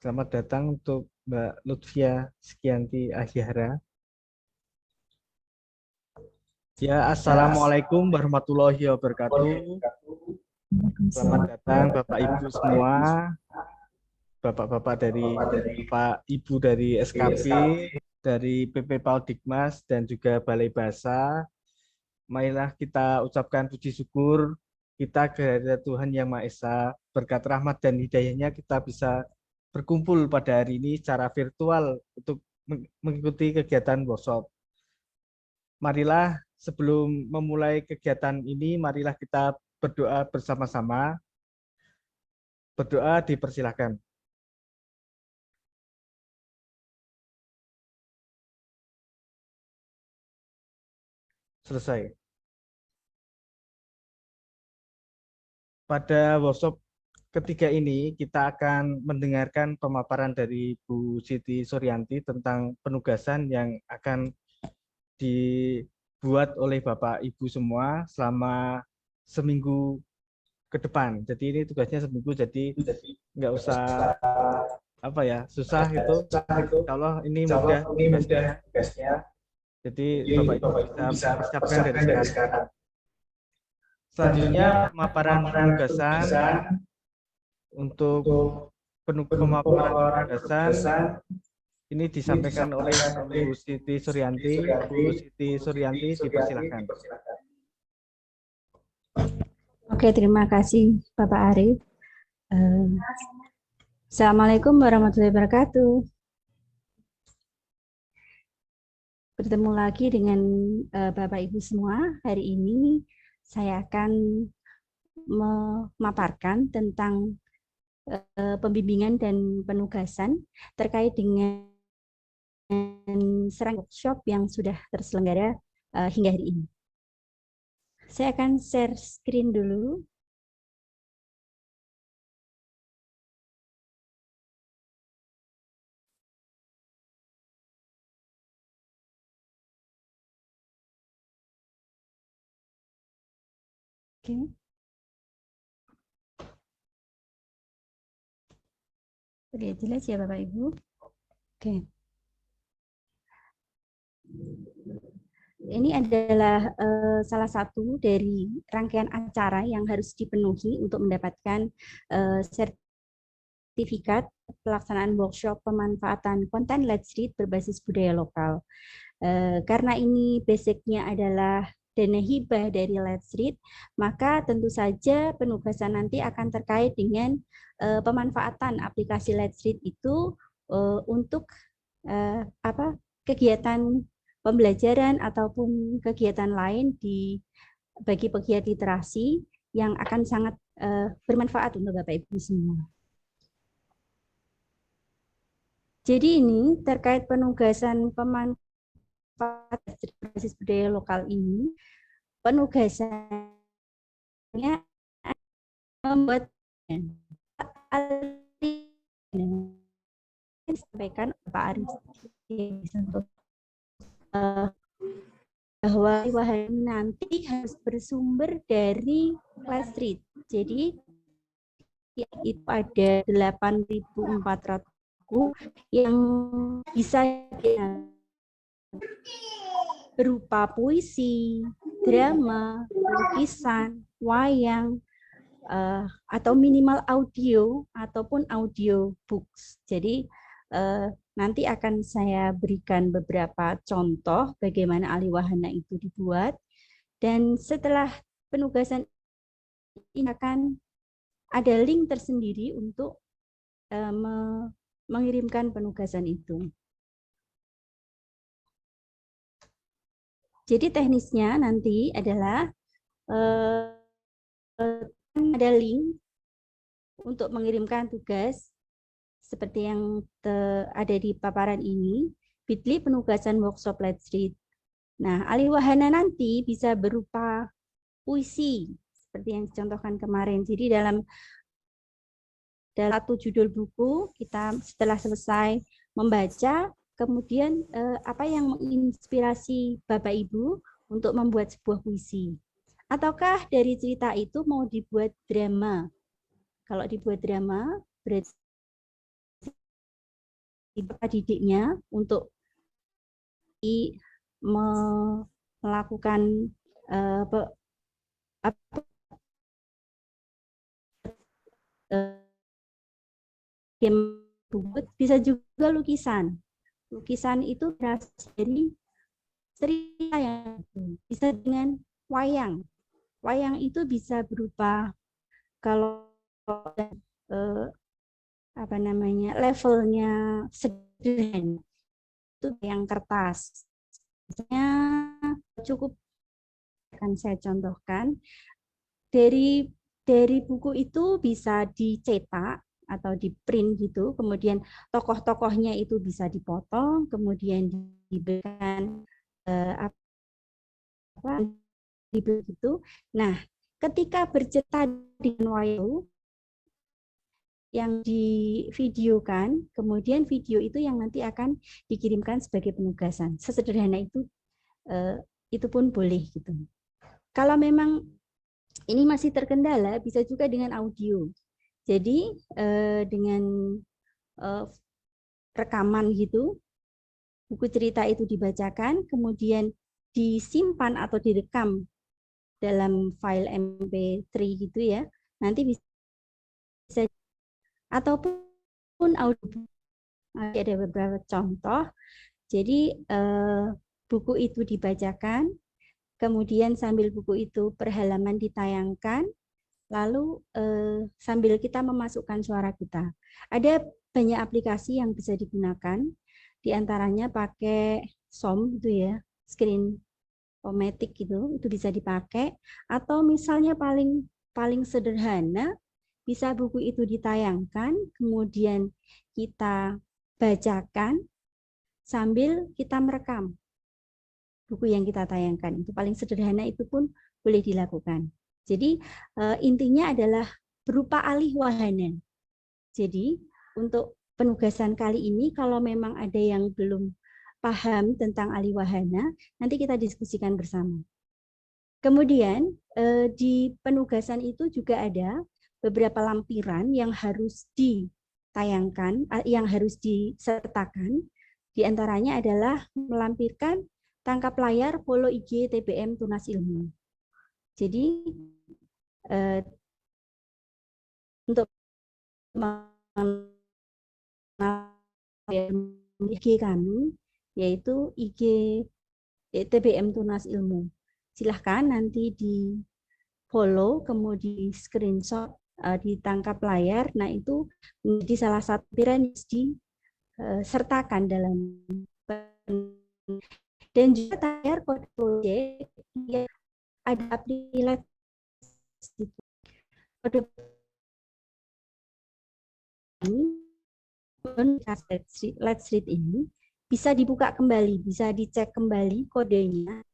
Selamat datang untuk Mbak Lutfia Sekianti Ahyara. Ya, Assalamualaikum warahmatullahi wabarakatuh. Selamat datang Bapak Ibu semua, Bapak-Bapak dari Pak Ibu dari SKP, dari PP Paudikmas, dan juga Balai Bahasa. Marilah kita ucapkan puji syukur kita kehadirat Tuhan Yang Maha Esa. Berkat rahmat dan hidayahnya kita bisa berkumpul pada hari ini secara virtual untuk mengikuti kegiatan workshop. Marilah sebelum memulai kegiatan ini, marilah kita berdoa bersama-sama. Berdoa dipersilahkan. Selesai. Pada workshop ketiga ini, kita akan mendengarkan pemaparan dari Bu Siti Suryanti tentang penugasan yang akan dibuat oleh Bapak Ibu semua selama seminggu ke depan. Jadi ini tugasnya seminggu, jadi nggak usah apa ya susah itu. Kalau ini mudah tugasnya, jadi Bapak Ibu bisa persiapkan dari sekarang. Selanjutnya pemaparan penugasan. Untuk pemaparan penugasan ini disampaikan oleh Bu Siti Suryanti. Bu Siti Suryanti dipersilakan. Oke, terima kasih Bapak Arif. Assalamualaikum warahmatullahi wabarakatuh. Bertemu lagi dengan Bapak Ibu semua. Hari ini saya akan memaparkan tentang pembimbingan dan penugasan terkait dengan serangkaian workshop yang sudah terselenggara hingga hari ini. Saya akan share screen dulu. Oke. Sudah jelas ya Bapak Ibu? Oke. Ini adalah salah satu dari rangkaian acara yang harus dipenuhi untuk mendapatkan sertifikat pelaksanaan workshop pemanfaatan konten Let's Read berbasis budaya lokal. Karena ini basicnya adalah dana hibah dari Let's Read, maka tentu saja penugasan nanti akan terkait dengan pemanfaatan aplikasi Let's Read itu untuk kegiatan pembelajaran ataupun kegiatan lain bagi pegiat literasi yang akan sangat bermanfaat untuk Bapak Ibu semua. Jadi ini terkait penugasan pemanfaatan basis budaya lokal ini, penugasannya membuat disampaikan Pak Arif bahwa wahana nanti harus bersumber dari Let's Read. Jadi itu ada 8.400 yang bisa berupa puisi, drama, lukisan, wayang, atau minimal audio ataupun audio books. Jadi nanti akan saya berikan beberapa contoh bagaimana aliwahana itu dibuat, dan setelah penugasan ini akan ada link tersendiri untuk mengirimkan penugasan itu. Jadi teknisnya nanti adalah ada link untuk mengirimkan tugas seperti yang ada di paparan ini, bit.ly penugasan workshop Let's Read. Nah, aliwahana nanti bisa berupa puisi seperti yang dicontohkan kemarin. Jadi dalam satu judul buku kita setelah selesai membaca, kemudian apa yang menginspirasi Bapak Ibu untuk membuat sebuah puisi. Ataukah dari cerita itu mau dibuat drama? Kalau dibuat drama, berarti didiknya untuk melakukan game buku, bisa juga lukisan. Lukisan itu berasal dari cerita yang bisa dengan wayang. Wayang itu bisa berupa kalau apa namanya levelnya sederhana itu yang kertas. Misalnya cukup akan saya contohkan dari buku itu bisa dicetak atau di print gitu, kemudian tokoh-tokohnya itu bisa dipotong, kemudian diberikan apa gitu. Nah, ketika bercerita dengan wayang yang divideokan, kemudian video itu yang nanti akan dikirimkan sebagai penugasan. Sesederhana itu pun boleh gitu. Kalau memang ini masih terkendala, bisa juga dengan audio. Jadi dengan rekaman gitu, buku cerita itu dibacakan, kemudian disimpan atau direkam dalam file MP3 gitu ya. Nanti bisa ataupun audio. Ada beberapa contoh. Jadi buku itu dibacakan, kemudian sambil buku itu per halaman ditayangkan, lalu sambil kita memasukkan suara kita. Ada banyak aplikasi yang bisa digunakan, diantaranya pakai SOM itu ya, screen omatic itu bisa dipakai, atau misalnya paling sederhana bisa buku itu ditayangkan, kemudian kita bacakan sambil kita merekam buku yang kita tayangkan. Itu paling sederhana, itu pun boleh dilakukan. Jadi intinya adalah berupa alih wahana. Jadi untuk penugasan kali ini, kalau memang ada yang belum paham tentang alih wahana, nanti kita diskusikan bersama. Kemudian di penugasan itu juga ada beberapa lampiran yang harus ditayangkan, yang harus disertakan. Di antaranya adalah melampirkan tangkap layar, follow IG, TBM, Tunas Ilmu. Jadi untuk IG kami, yaitu IG TBM Tunas Ilmu. Silahkan nanti di follow, kemudian di screenshot, ditangkap layar. Nah, itu menjadi salah satu pikiran yang disertakan dalam dan juga layar kode proyek yang ada aplikasi kode Let's Read ini bisa dibuka kembali, bisa dicek kembali kodenya.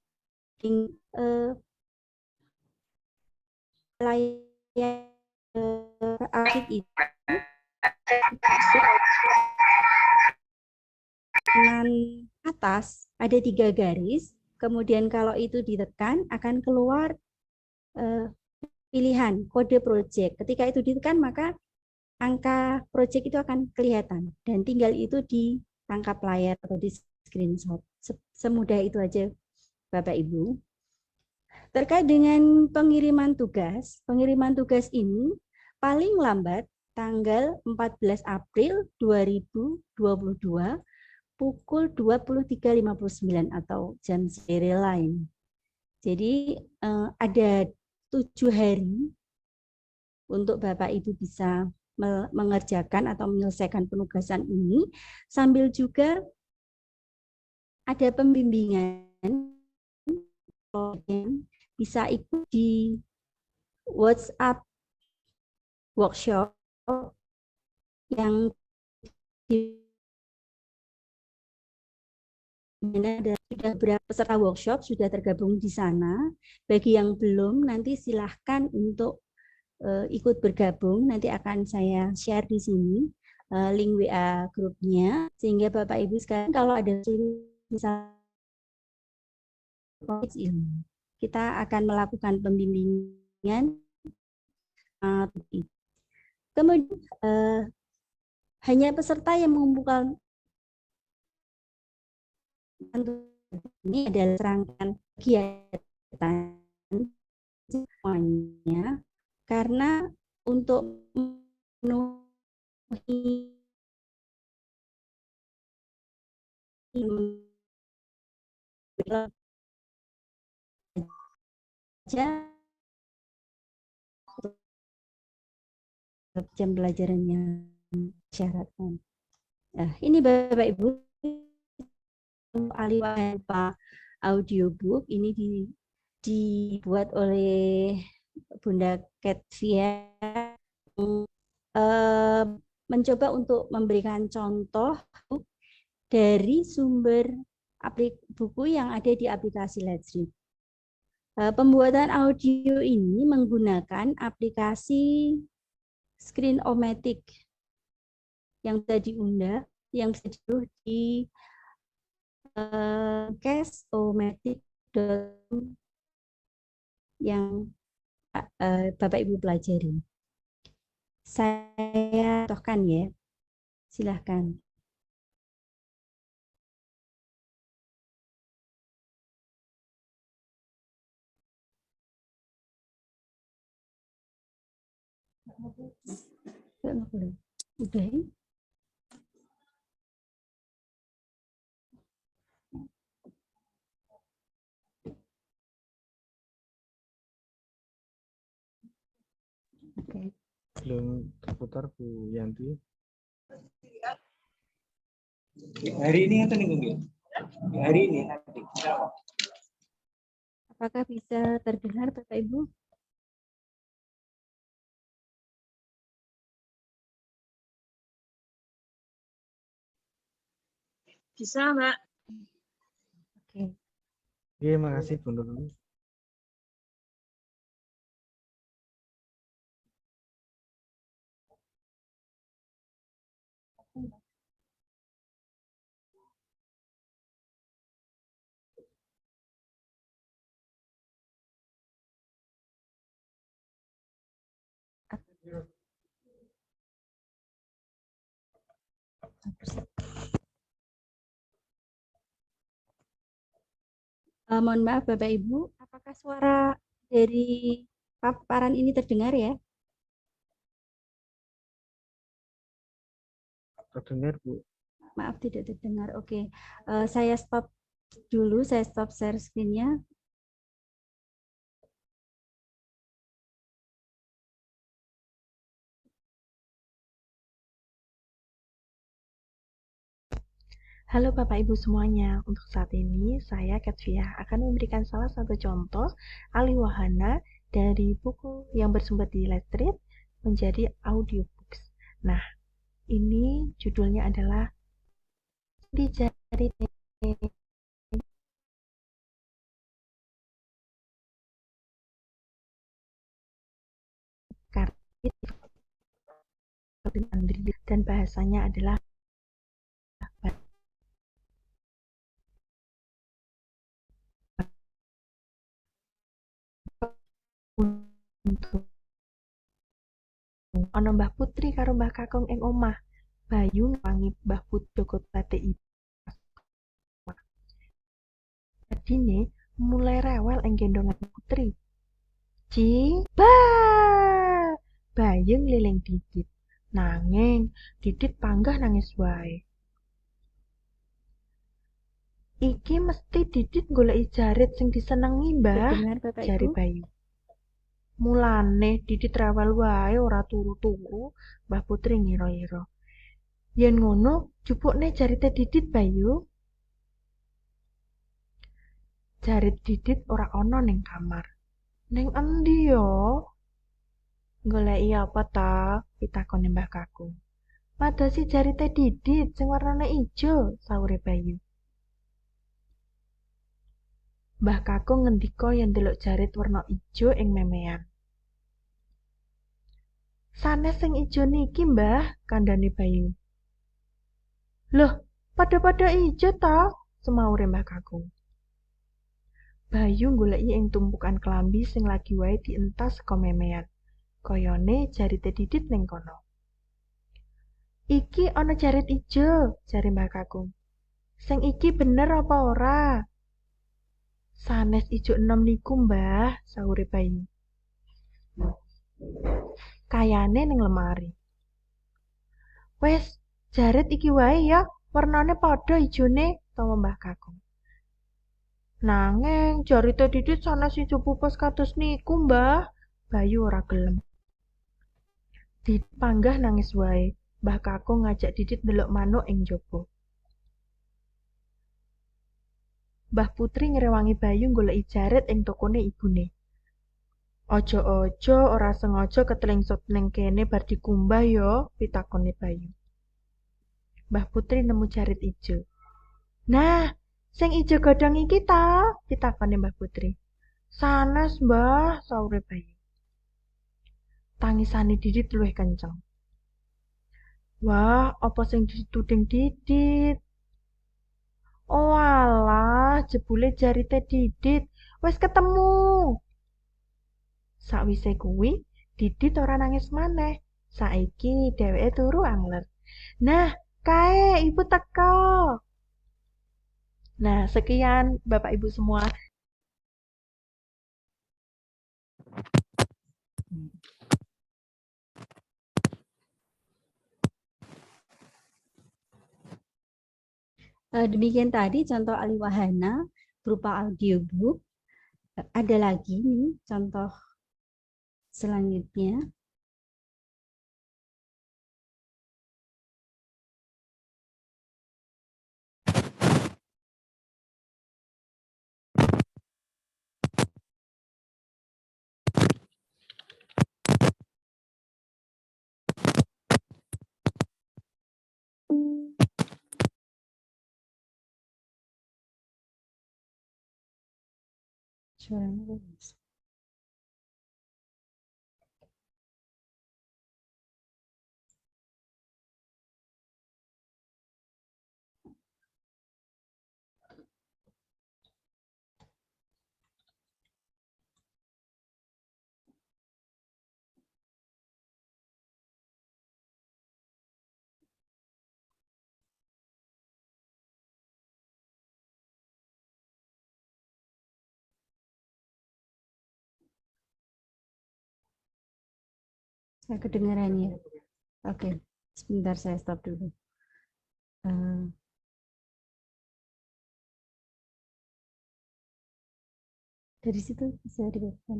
Layar itu kanan atas ada 3 garis, kemudian kalau itu ditekan akan keluar pilihan kode project. Ketika itu ditekan maka angka project itu akan kelihatan dan tinggal itu ditangkap layar atau di screenshot. Semudah itu aja Bapak Ibu. Terkait dengan pengiriman tugas ini paling lambat tanggal 14 April 2022 pukul 23.59 atau jam serial lain. Jadi ada 7 hari untuk Bapak Ibu bisa mengerjakan atau menyelesaikan penugasan ini, sambil juga ada pembimbingan bisa ikut di WhatsApp workshop yang sudah beberapa peserta workshop sudah tergabung di sana. Bagi yang belum, nanti silahkan untuk ikut bergabung. Nanti akan saya share di sini link WA grupnya, sehingga Bapak Ibu sekalian kalau ada misalnya ilmu, kita akan melakukan pembimbingan. Kemudian hanya peserta yang mengumpulkan tentu ini adalah serangkaian kegiatan semuanya karena untuk memenuhi jam pelajaran yang disyaratkan. Nah, ini Bapak Ibu alih audiobook ini dibuat oleh Bunda Ketvia mencoba untuk memberikan contoh dari sumber buku yang ada di aplikasi Let's Read. Pembuatan audio ini menggunakan aplikasi Screen-O-Matic yang bisa diunduh, yang bisa diunduh di case-o-matic yang Bapak Ibu pelajari. Saya contohkan ya, silahkan. Udah. Oke. Belum terputar Bu Yanti. Hari ini atau nih hari ini nanti. Apakah bisa terdengar Bapak Ibu? Bisa, Mbak. Oke. Oke, makasih Bu Nurul. Mohon maaf Bapak Ibu, apakah suara dari paparan ini terdengar ya? Terdengar Bu. Maaf tidak terdengar. Oke. Saya stop dulu, saya stop share screen-nya. Halo Bapak Ibu semuanya, untuk saat ini saya Ketvia akan memberikan salah satu contoh alih wahana dari buku yang bersumber di Let's Read menjadi audiobooks. Nah, ini judulnya adalah di jari Kartit Andri dan bahasanya adalah untuk ana Mbah Putri karo Mbah Kakung ing omah. Bayu ngewangi Mbah Putri Joko Tate ibu. Jadine mulai rewel ing gendongan Putri. Ci, ba! Bayu ngliling Didit. Nanging Didit panggah nangis wae. Iki mesti Didit goleki jarit sing disenengi, Mbah, Terdengar Bapak jari Ibu? Bayu. Mulane Didit rewel wae ora turu-turu, Mbah Putri ngira-ngira. Yen ngono, jupukne jarite Didit, Bayu. Jarit Didit ora ana ning kamar. Ning endi yo? Goleki apa ta? Pitakone Mbah Kakung. Madosi jarite Didit sing warnane ijo, saure Bayu. Mbah Kakung ngendika yen ndelok jarit warna ijo ing memean. Sanes sing ijo niki, Mbah, kandhane Bayu. Loh, pada-pada ijo ta? Semaure Mbah Kakung. Bayu goleki ing tumpukan klambi sing lagi wae dientas saka memean. Kayane jarite Didit ning kono. Iki ana jarit ijo, jare Mbah Kakung. Sing iki bener apa ora? Sanes ijo 6 niku, Mbah, sahure Bayu. Kayane ning lemari. Wes, jaret iki wae ya, warnane padha ijone, tawa Mbah Kakung. Nanging jarite Didit sanes ijo pupus kados niku, Mbah. Bayu ora gelem. Didit panggah nangis wae. Mbah Kakung ngajak Didit ndelok manuk ing njaba. Mbah Putri ngrewangi Bayu goleki jaret ing tokone ibune. Ojo-ojo ora sengaja ketlengsot ning kene bar dikumbah yo, pitakone Bayu. Mbah Putri nemu jarit ijo. Nah, sing ijo godhong iki ta? Pitakone Mbah Putri. Sanes, Mbah, saure Bayu. Tangisane Didit luwih kenceng. Wah, apa sing dituding Didit? Oh alah, jebule jarite Didit. Wes ketemu. Sakwise kuwi, Didit ora nangis maneh. Saiki dheweke turu angler. Nah, kae ibu teko. Nah, sekian Bapak Ibu semua. Demikian tadi contoh Aliwahana berupa audiobook. Ada lagi nih contoh selanjutnya. Suaranya bagus. Saya kedengaran ya. Oke, sebentar saya stop dulu. Dari situ bisa dibuka.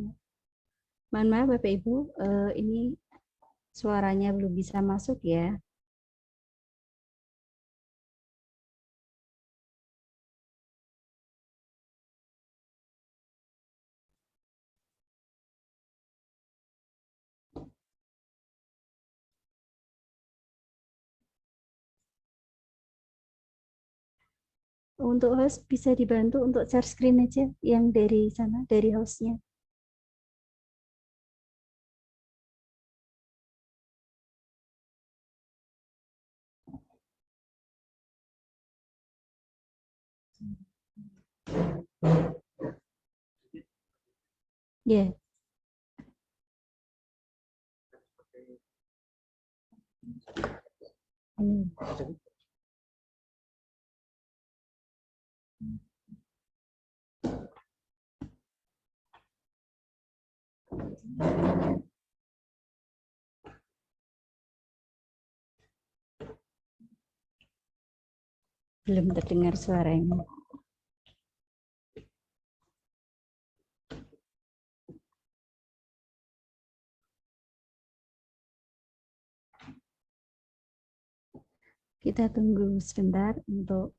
Mohon maaf Bapak Ibu, ini suaranya belum bisa masuk ya. Untuk host bisa dibantu untuk share screen aja yang dari sana, dari hostnya. Ya. Belum terdengar suaranya. Kita tunggu sebentar untuk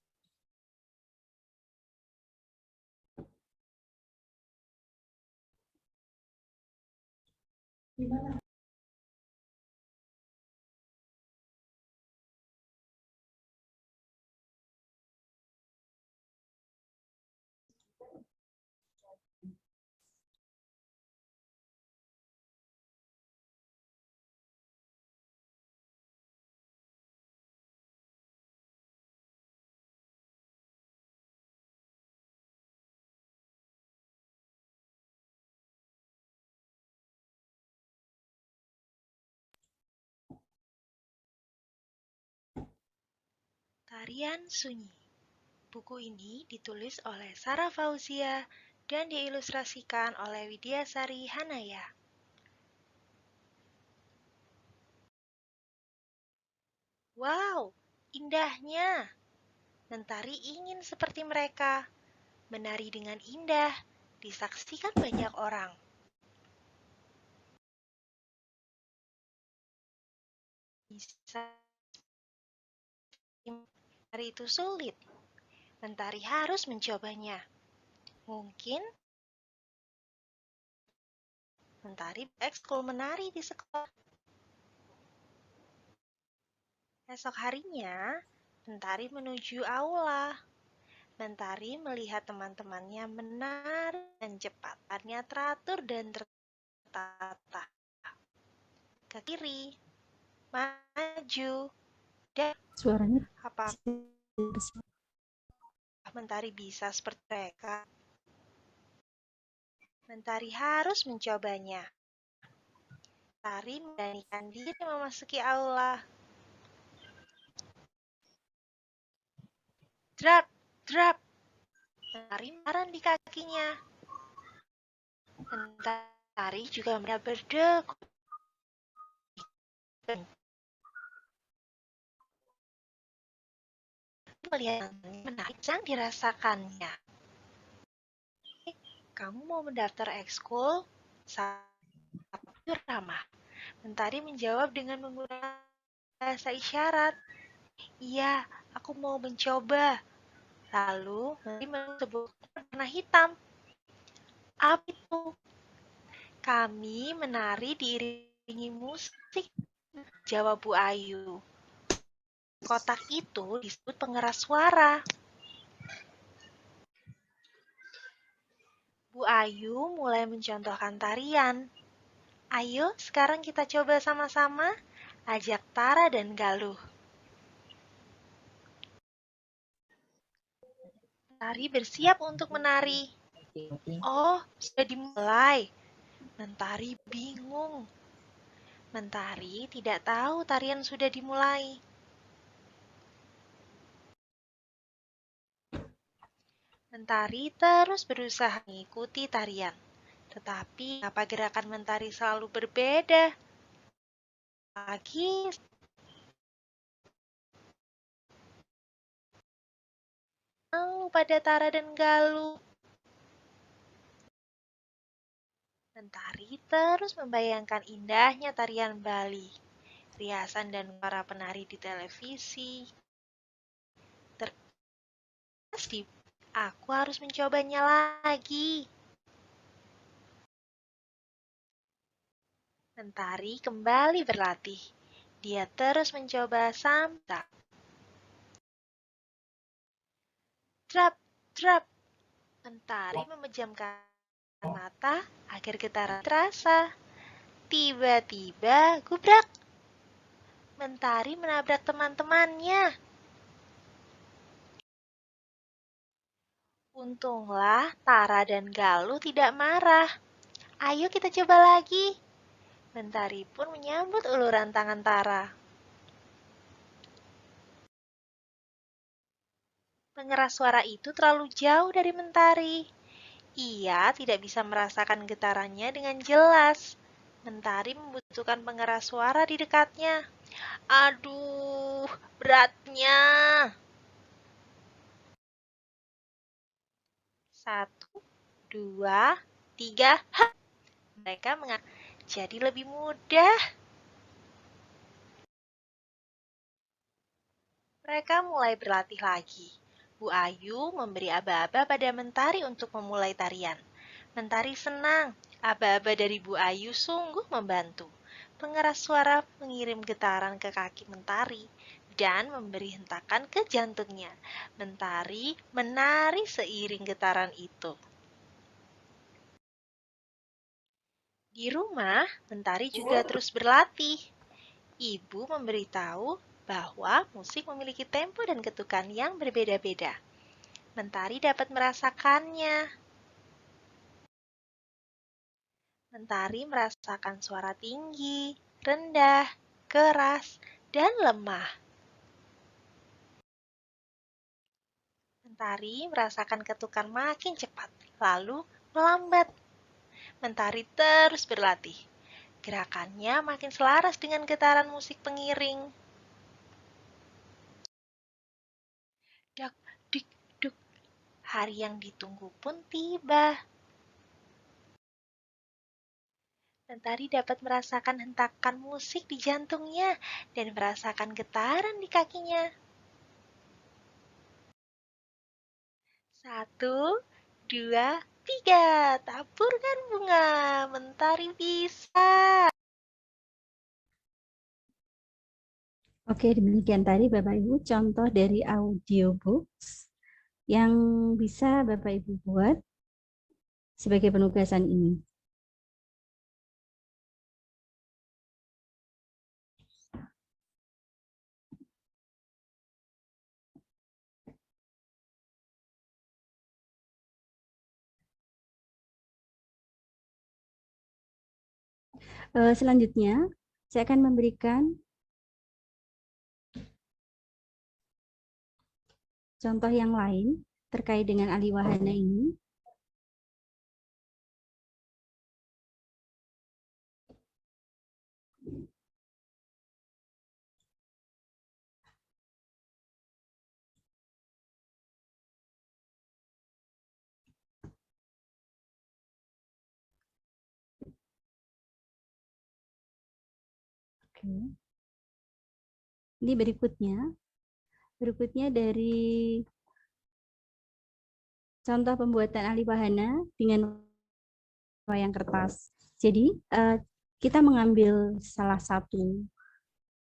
Tarian Sunyi. Buku ini ditulis oleh Sarah Fauzia dan diilustrasikan oleh Widyasari Hanaya. Wow, indahnya! Mentari ingin seperti mereka. Menari dengan indah, disaksikan banyak orang. Bisa menari itu sulit. Mentari harus mencobanya. Mungkin Mentari ekskul menari di sekolah. Esok harinya, Mentari menuju aula. Mentari melihat teman-temannya menari dengan cepat. Artinya teratur dan tertata. Ke kiri, maju, dan Suaranya apakah Mentari bisa seperti mereka? Mentari harus mencobanya. Mentari memberanikan diri memasuki aula. Drap, drap. Mentari marah di kakinya. Mentari juga berdegup. Melihat menarik yang dirasakannya. Kamu mau mendaftar ekskul? Sabtu ramah. Mentari menjawab dengan menggunakan bahasa isyarat. Iya, aku mau mencoba. Lalu, Mentari menyebut warna hitam. Apa itu? Kami menari diiringi musik, jawab Bu Ayu. Kotak itu disebut pengeras suara. Bu Ayu mulai mencontohkan tarian. Ayo, sekarang kita coba sama-sama, ajak Tara dan Galuh. Mentari bersiap untuk menari. Oh, sudah dimulai. Mentari bingung. Mentari tidak tahu tarian sudah dimulai. Mentari terus berusaha mengikuti tarian. Tetapi, apa gerakan Mentari selalu berbeda? Lagi pada Tara dan Galuh. Mentari terus membayangkan indahnya tarian Bali, riasan dan para penari di televisi. Aku harus mencobanya lagi. Mentari kembali berlatih. Dia terus mencoba sampai drap, drap. Mentari memejamkan mata agar getaran terasa. Tiba-tiba gubrak. Mentari menabrak teman-temannya. Untunglah Tara dan Galuh tidak marah. Ayo kita coba lagi. Mentari pun menyambut uluran tangan Tara. Pengeras suara itu terlalu jauh dari Mentari. Ia tidak bisa merasakan getarannya dengan jelas. Mentari membutuhkan pengeras suara di dekatnya. Aduh, beratnya. 1, 2, 3. Mereka jadi lebih mudah. Mereka mulai berlatih lagi. Bu Ayu memberi aba-aba pada Mentari untuk memulai tarian. Mentari senang. Aba-aba dari Bu Ayu sungguh membantu. Pengeras suara mengirim getaran ke kaki Mentari dan memberi hentakan ke jantungnya. Mentari menari seiring getaran itu. Di rumah, Mentari juga terus berlatih. Ibu memberitahu bahwa musik memiliki tempo dan ketukan yang berbeda-beda. Mentari dapat merasakannya. Mentari merasakan suara tinggi, rendah, keras, dan lemah. Mentari merasakan ketukan makin cepat, lalu melambat. Mentari terus berlatih. Gerakannya makin selaras dengan getaran musik pengiring. Dak, dik, duk. Hari yang ditunggu pun tiba. Mentari dapat merasakan hentakan musik di jantungnya dan merasakan getaran di kakinya. 1, 2, 3. Taburkan bunga. Mentari bisa. Oke, demikian tadi Bapak Ibu contoh dari audiobooks yang bisa Bapak Ibu buat sebagai penugasan ini. Selanjutnya, saya akan memberikan contoh yang lain terkait dengan aliwahana ini. Oke. Ini berikutnya dari contoh pembuatan aliwahana dengan wayang kertas. Jadi kita mengambil salah satu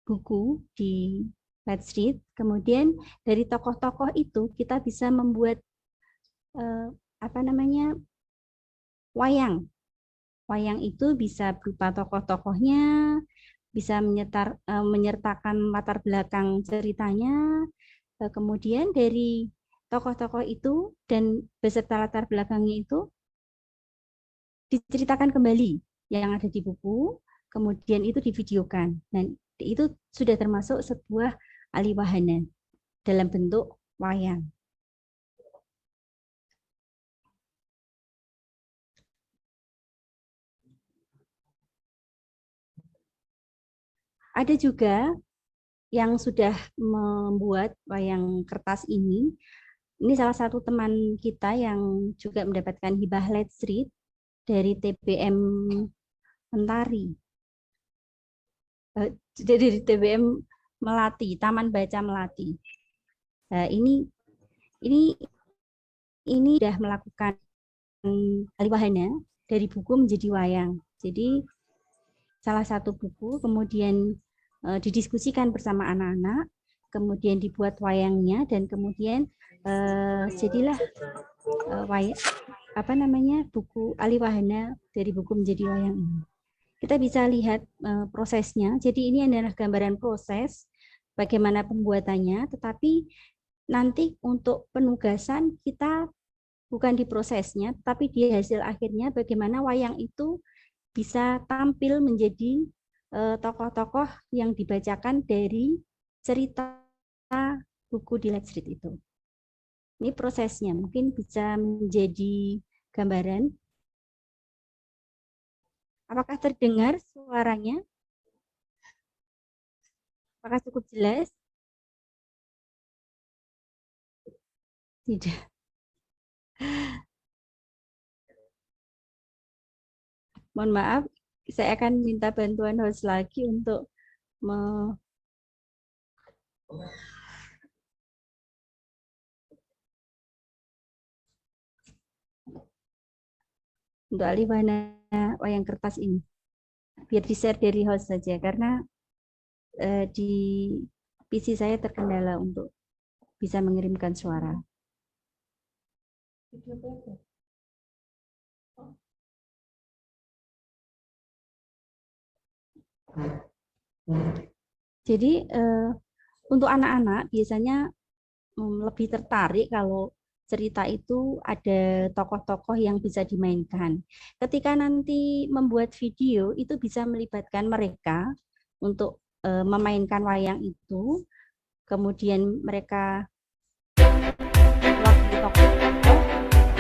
buku di Let's Read, kemudian dari tokoh-tokoh itu kita bisa membuat wayang. Wayang itu bisa berupa tokoh-tokohnya, bisa menyertakan latar belakang ceritanya, kemudian dari tokoh-tokoh itu dan beserta latar belakangnya itu diceritakan kembali yang ada di buku, kemudian itu divideokan. Dan itu sudah termasuk sebuah aliwahana dalam bentuk wayang. Ada juga yang sudah membuat wayang kertas ini. Ini salah satu teman kita yang juga mendapatkan hibah Let's Read dari TBM Mentari. Dari TBM Melati, Taman Baca Melati. Nah, ini sudah melakukan aliwahana dari buku menjadi wayang. Jadi salah satu buku kemudian didiskusikan bersama anak-anak, kemudian dibuat wayangnya dan kemudian jadilah buku aliwahana dari buku menjadi wayang ini. Kita bisa lihat prosesnya. Jadi ini adalah gambaran proses bagaimana pembuatannya, tetapi nanti untuk penugasan kita bukan di prosesnya, tapi di hasil akhirnya bagaimana wayang itu bisa tampil menjadi tokoh-tokoh yang dibacakan dari cerita buku di Let's Read itu. Ini prosesnya, mungkin bisa menjadi gambaran. Apakah terdengar suaranya? Apakah cukup jelas? Tidak. Mohon maaf, saya akan minta bantuan host lagi untuk untuk aliwahana wayang kertas ini. Biar di-share dari host saja, karena di PC saya terkendala untuk bisa mengirimkan suara. Jadi untuk anak-anak biasanya lebih tertarik kalau cerita itu ada tokoh-tokoh yang bisa dimainkan. Ketika nanti membuat video itu bisa melibatkan mereka untuk memainkan wayang itu, kemudian mereka tokoh-tokoh kalau yang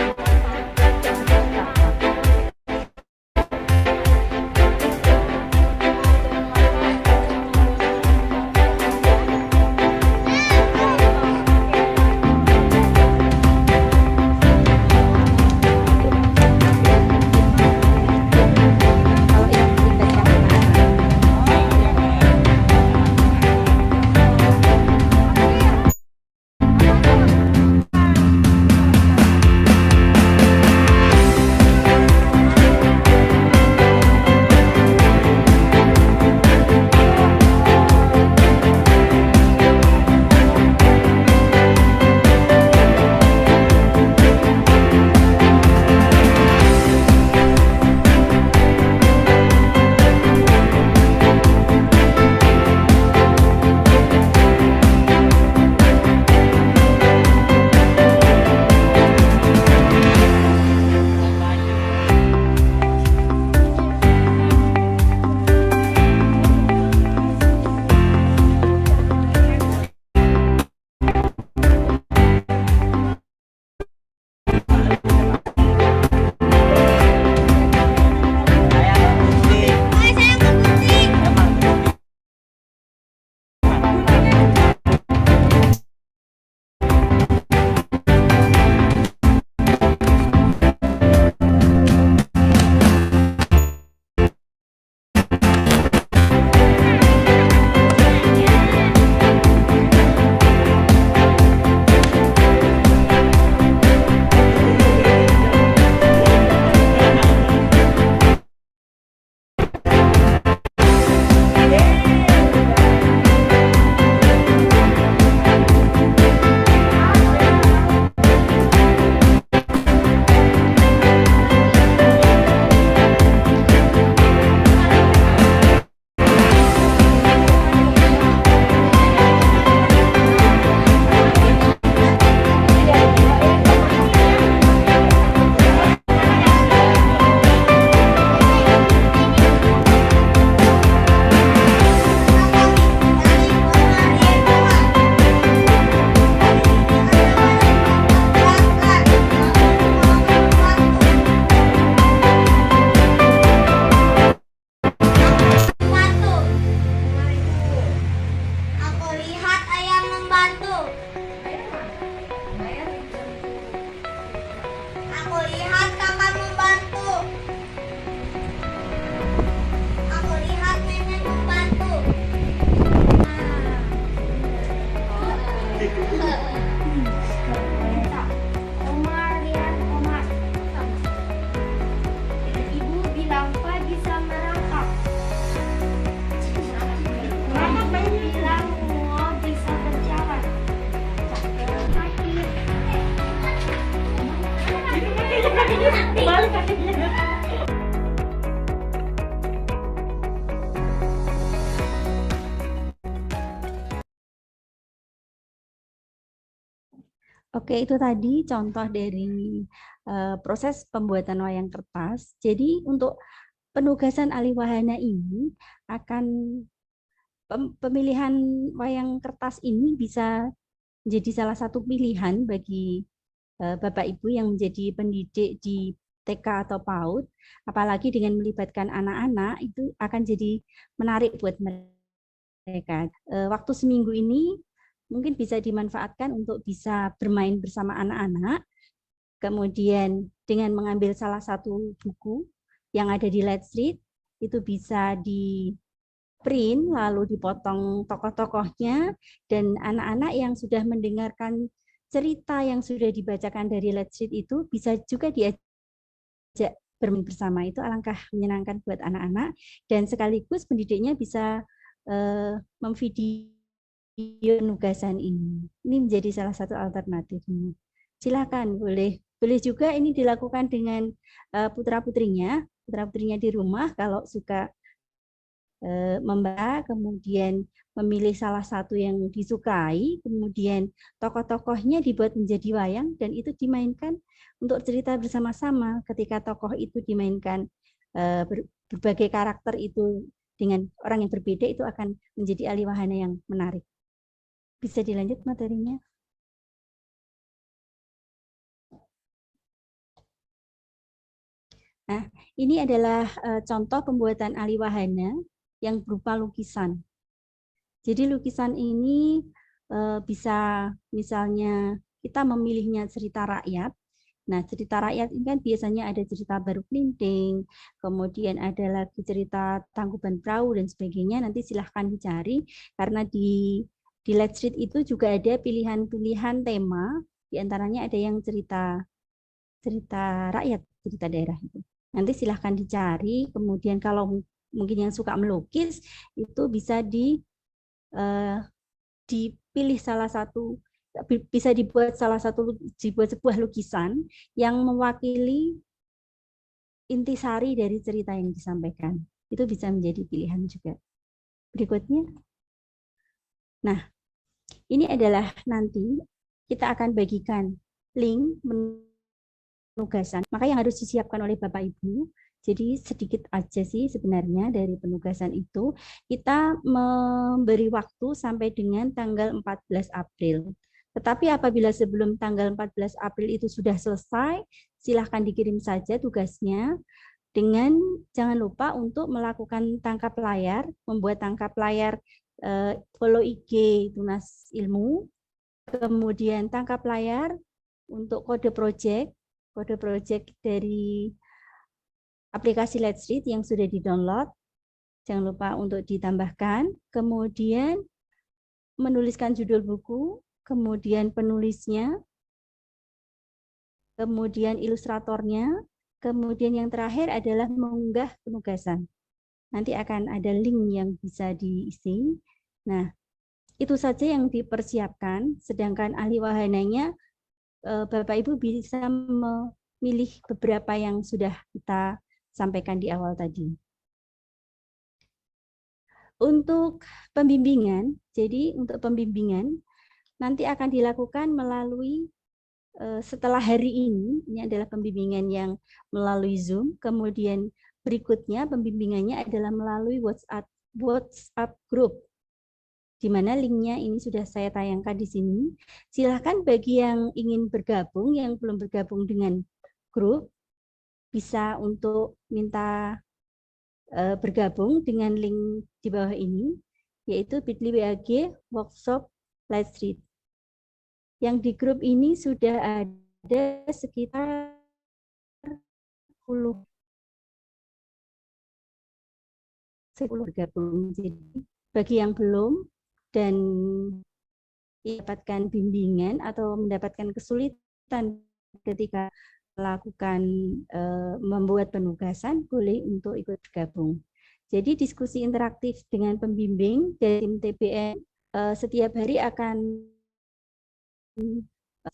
melibatkan anak-anak. Oke, itu tadi contoh dari proses pembuatan wayang kertas. Jadi untuk penugasan ahli wahana ini akan pemilihan wayang kertas ini bisa menjadi salah satu pilihan bagi Bapak Ibu yang menjadi pendidik di TK atau PAUD, apalagi dengan melibatkan anak-anak itu akan jadi menarik buat mereka. Waktu seminggu ini mungkin bisa dimanfaatkan untuk bisa bermain bersama anak-anak, kemudian dengan mengambil salah satu buku yang ada di Let's Read, itu bisa di print lalu dipotong tokoh-tokohnya, dan anak-anak yang sudah mendengarkan cerita yang sudah dibacakan dari Let's Read itu bisa juga diajak bermain bersama. Itu alangkah menyenangkan buat anak-anak, dan sekaligus pendidiknya bisa memvideo penugasan ini. Ini menjadi salah satu alternatifnya. Silakan, boleh juga ini dilakukan dengan putra-putrinya di rumah kalau suka membaca, kemudian memilih salah satu yang disukai, kemudian tokoh-tokohnya dibuat menjadi wayang dan itu dimainkan untuk cerita bersama-sama. Ketika tokoh itu dimainkan berbagai karakter itu dengan orang yang berbeda, itu akan menjadi ahli wahana yang menarik. Bisa dilanjut materinya? Nah, ini adalah contoh pembuatan aliwahana yang berupa lukisan. Jadi lukisan ini bisa misalnya kita memilihnya cerita rakyat. Nah, cerita rakyat ini kan biasanya ada cerita Baru Klinting, kemudian ada lagi cerita Tangkuban Perahu dan sebagainya. Nanti silahkan dicari karena di Let's Read itu juga ada pilihan-pilihan tema. Di antaranya ada yang cerita rakyat, cerita daerah itu. Nanti silahkan dicari. Kemudian kalau mungkin yang suka melukis itu bisa dipilih salah satu, bisa dibuat sebuah lukisan yang mewakili intisari dari cerita yang disampaikan. Itu bisa menjadi pilihan juga. Berikutnya. Nah, ini adalah nanti kita akan bagikan link penugasan. Maka yang harus disiapkan oleh Bapak Ibu, jadi sedikit aja sih sebenarnya dari penugasan itu, kita memberi waktu sampai dengan tanggal 14 April. Tetapi apabila sebelum tanggal 14 April itu sudah selesai, silahkan dikirim saja tugasnya, dengan jangan lupa untuk melakukan tangkap layar, membuat tangkap layar, follow IG Tunas Ilmu, kemudian tangkap layar untuk kode project dari aplikasi Let's Read yang sudah di-download, jangan lupa untuk ditambahkan, kemudian menuliskan judul buku, kemudian penulisnya, kemudian ilustratornya, kemudian yang terakhir adalah mengunggah penugasan. Nanti akan ada link yang bisa diisi. Nah, itu saja yang dipersiapkan, sedangkan ahli wahananya Bapak Ibu bisa memilih beberapa yang sudah kita sampaikan di awal tadi. Untuk pembimbingan, jadi untuk pembimbingan nanti akan dilakukan melalui setelah hari ini adalah pembimbingan yang melalui Zoom, kemudian berikutnya pembimbingannya adalah melalui WhatsApp group, di mana linknya ini sudah saya tayangkan di sini. Silahkan bagi yang ingin bergabung, yang belum bergabung dengan grup, bisa untuk minta bergabung dengan link di bawah ini, yaitu bit.ly/WAG workshop Let's Read. Yang di grup ini sudah ada sekitar 10 bergabung. Jadi bagi yang belum dan mendapatkan bimbingan atau mendapatkan kesulitan ketika melakukan membuat penugasan, boleh untuk ikut bergabung. Jadi diskusi interaktif dengan pembimbing dari tim TBN setiap hari akan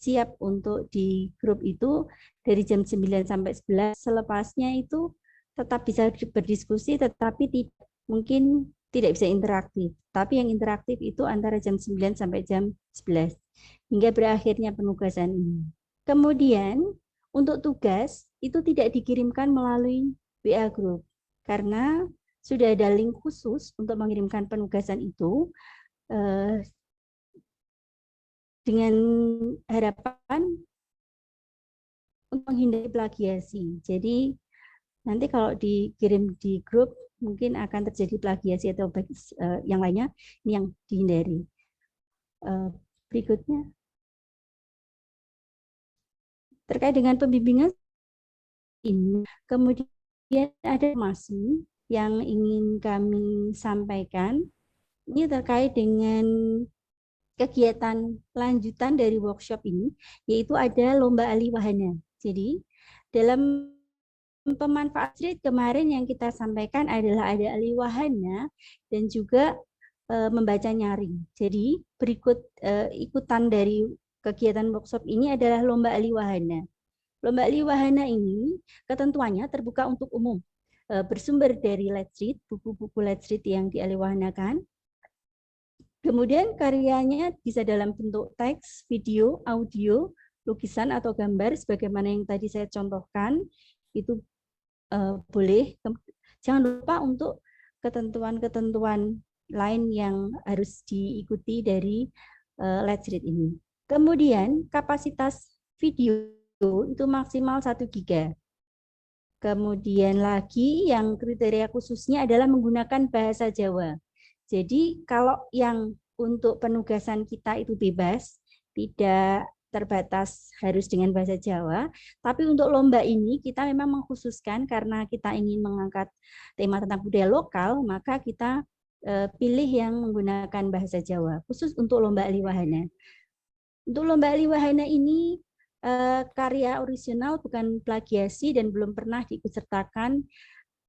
siap untuk di grup itu dari jam 9 sampai 11. Selepasnya itu tetap bisa berdiskusi, tetapi mungkin tidak bisa interaktif. Tapi yang interaktif itu antara jam 9 sampai jam 11 hingga berakhirnya penugasan ini. Kemudian untuk tugas itu tidak dikirimkan melalui WA Group karena sudah ada link khusus untuk mengirimkan penugasan itu dengan harapan untuk menghindari plagiasi. Jadi nanti kalau dikirim di grup mungkin akan terjadi plagiasi atau yang lainnya, ini yang dihindari. Berikutnya terkait dengan pembimbingan ini, kemudian ada informasi yang ingin kami sampaikan. Ini terkait dengan kegiatan lanjutan dari workshop ini, yaitu ada lomba aliwahana. Jadi dalam pemanfaat Street kemarin yang kita sampaikan adalah ada aliwahana dan juga membaca nyaring. Jadi berikut ikutan dari kegiatan workshop ini adalah lomba aliwahana. Lomba aliwahana ini ketentuannya terbuka untuk umum, bersumber dari Let's Read, buku-buku Let's Read yang dialiwahanakan. Kemudian karyanya bisa dalam bentuk teks, video, audio, lukisan atau gambar, sebagaimana yang tadi saya contohkan, itu boleh. Jangan lupa untuk ketentuan-ketentuan lain yang harus diikuti dari Let's Read ini. Kemudian kapasitas video itu maksimal 1 GB. Kemudian lagi yang kriteria khususnya adalah menggunakan bahasa Jawa. Jadi kalau yang untuk penugasan kita itu bebas, tidak terbatas harus dengan bahasa Jawa, tapi untuk lomba ini kita memang mengkhususkan karena kita ingin mengangkat tema tentang budaya lokal, maka kita pilih yang menggunakan bahasa Jawa, khusus untuk lomba Aliwahana. Untuk lomba Aliwahana ini karya orisinal bukan plagiasi dan belum pernah diikutsertakan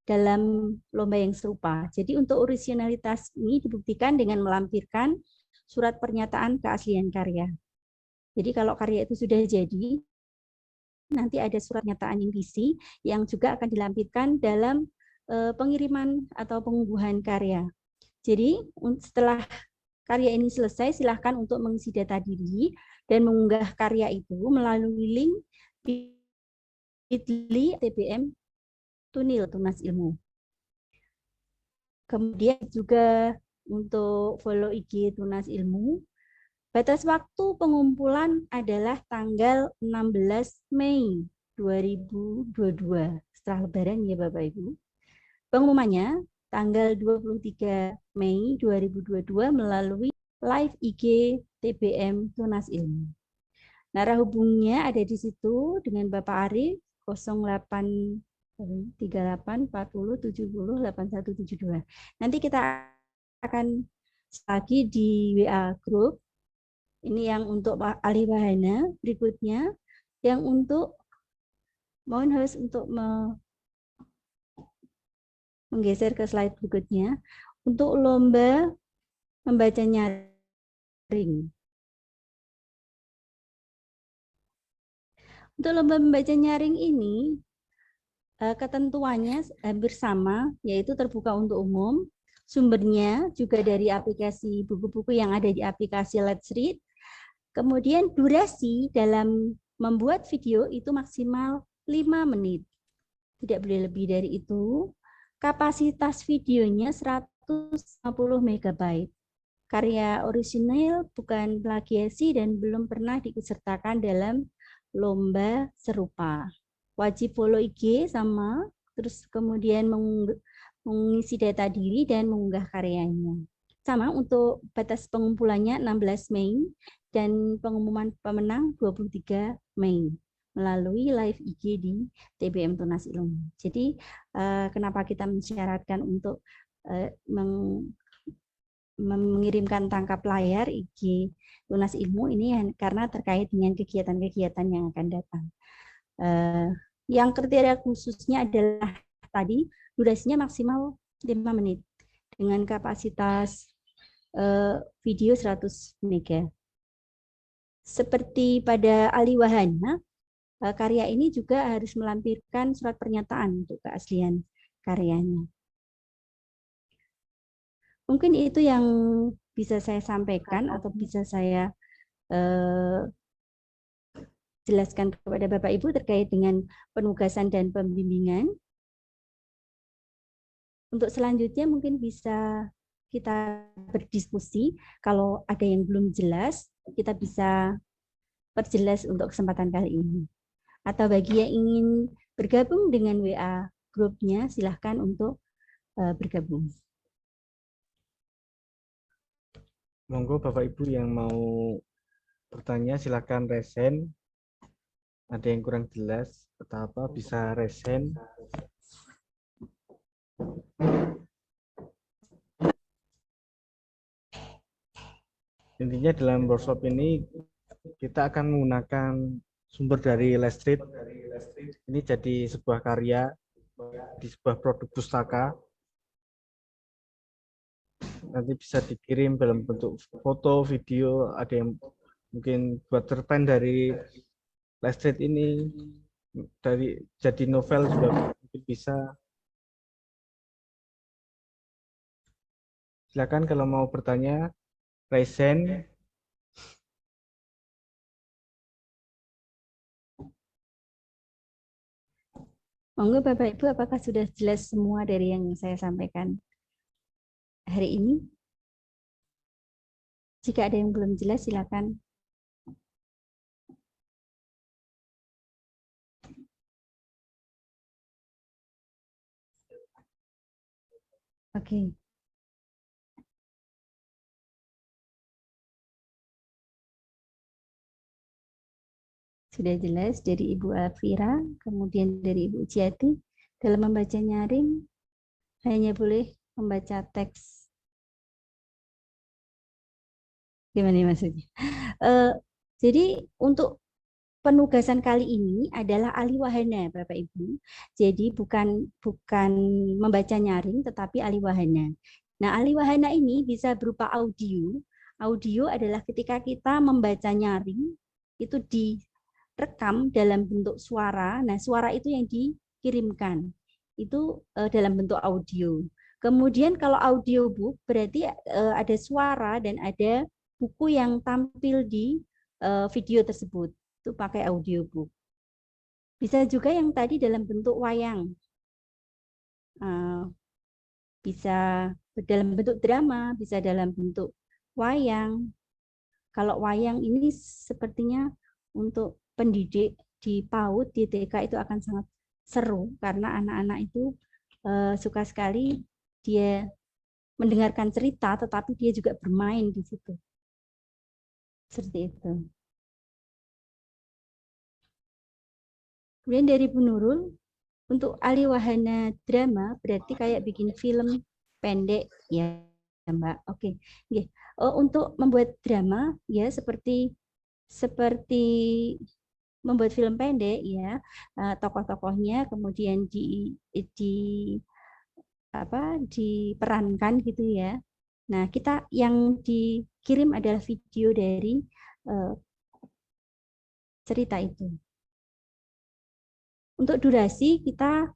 dalam lomba yang serupa. Jadi untuk originalitas ini dibuktikan dengan melampirkan surat pernyataan keaslian karya. Jadi kalau karya itu sudah jadi, nanti ada surat pernyataan yang diisi yang juga akan dilampirkan dalam pengiriman atau pengunggahan karya. Jadi setelah karya ini selesai, silahkan untuk mengisi data diri dan mengunggah karya itu melalui link bit.ly TBM Tunil Tunas Ilmu. Kemudian juga untuk follow IG Tunas Ilmu, batas waktu pengumpulan adalah tanggal 16 Mei 2022, setelah Lebaran ya Bapak Ibu. Pengumumannya tanggal 23 Mei 2022 melalui live IG TBM Tunas Ilmu. Narah hubungnya ada di situ dengan Bapak Arif 083840708172. Nanti kita akan lagi di WA group. Ini yang untuk Aliwahana. Berikutnya yang untuk mohon host untuk menggeser ke slide berikutnya untuk lomba membaca nyaring. Untuk lomba membaca nyaring ini, ketentuannya hampir sama, yaitu terbuka untuk umum. Sumbernya juga dari aplikasi buku-buku yang ada di aplikasi Let's Read. Kemudian durasi dalam membuat video itu maksimal 5 menit. Tidak boleh lebih dari itu. Kapasitas videonya 150 MB. Karya orisinal bukan plagiasi dan belum pernah diikutsertakan dalam lomba serupa. Wajib follow IG sama, terus kemudian mengisi data diri dan mengunggah karyanya. Sama untuk batas pengumpulannya 16 Mei dan pengumuman pemenang 23 Mei melalui live IG di TBM Tunas Ilmu. Jadi kenapa kita mensyaratkan untuk mengirimkan tangkap layar IG Tunas Ilmu ini karena terkait dengan kegiatan-kegiatan yang akan datang. Yang kriteria khususnya adalah tadi durasinya maksimal 5 menit dengan kapasitas video 100 MB. Seperti pada Aliwahana, karya ini juga harus melampirkan surat pernyataan untuk keaslian karyanya. Mungkin itu yang bisa saya sampaikan atau bisa saya jelaskan kepada Bapak Ibu terkait dengan penugasan dan pembimbingan. Untuk selanjutnya mungkin bisa kita berdiskusi. Kalau ada yang belum jelas, kita bisa perjelas untuk kesempatan kali ini. Atau bagi yang ingin bergabung dengan WA grupnya, silahkan untuk bergabung. Monggo Bapak Ibu yang mau bertanya silahkan resen. Ada yang kurang jelas atau apa bisa resen. Intinya dalam workshop ini kita akan menggunakan sumber dari Let's Read. Ini jadi sebuah karya di sebuah produk pustaka. Nanti bisa dikirim dalam bentuk foto, video, ada yang mungkin buat cerpen dari Let's Read ini, dari jadi novel juga mungkin bisa. Silakan kalau mau bertanya, resen. Monggo Bapak Ibu, apakah sudah jelas semua dari yang saya sampaikan hari ini? Jika ada yang belum jelas, silakan. Oke. Sudah jelas dari Ibu Alfira, kemudian dari Ibu Ciati, dalam membaca nyaring hanya boleh membaca teks. Gimana maksudnya? Jadi untuk penugasan kali ini adalah ahli wahana, Bapak Ibu. Jadi bukan membaca nyaring, tetapi ahli wahana. Nah, ahli wahana ini bisa berupa audio. Audio adalah ketika kita membaca nyaring, itu direkam dalam bentuk suara. Nah, suara itu yang dikirimkan. Itu dalam bentuk audio. Kemudian kalau audiobook berarti ada suara dan ada buku yang tampil di video tersebut. Itu pakai audiobook. Bisa juga yang tadi dalam bentuk wayang. Bisa dalam bentuk drama, bisa dalam bentuk wayang. Kalau wayang ini sepertinya untuk pendidik di PAUD, di TK itu akan sangat seru karena anak-anak itu suka sekali dia mendengarkan cerita, tetapi dia juga bermain di situ. Seperti itu. Kemudian dari Bu Nurul, untuk ahli wahana drama berarti kayak bikin film pendek ya, Mbak. Oke. Okay. Untuk membuat drama ya seperti membuat film pendek ya, tokoh-tokohnya kemudian diperankan gitu ya. Nah, kita yang dikirim adalah video dari cerita itu. Untuk durasi kita